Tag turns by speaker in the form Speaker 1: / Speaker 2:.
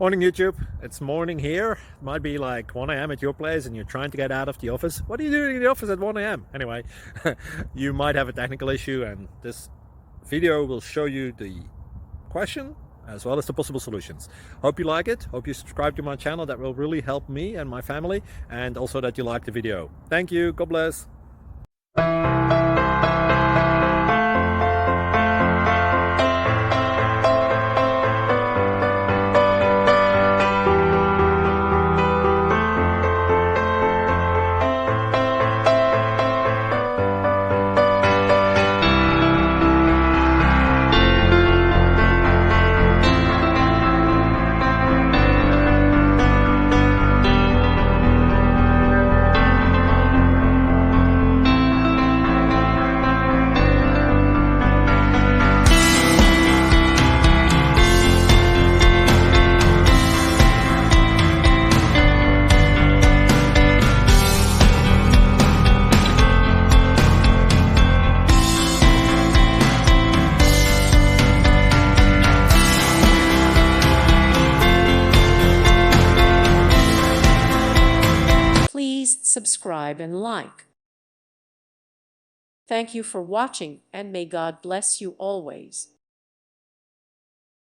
Speaker 1: Morning YouTube, it's morning here. It might be like 1 a.m. at your place and you're trying to get out of the office. What are you doing in the office at 1 a.m.? Anyway, you might have a technical issue and this video will show you the question as well as the possible solutions. Hope you like it, hope you subscribe to my channel. That will really help me and my family, and also that you like the video. Thank you, God bless.
Speaker 2: Please subscribe and like. Thank you for watching, and may God bless you always.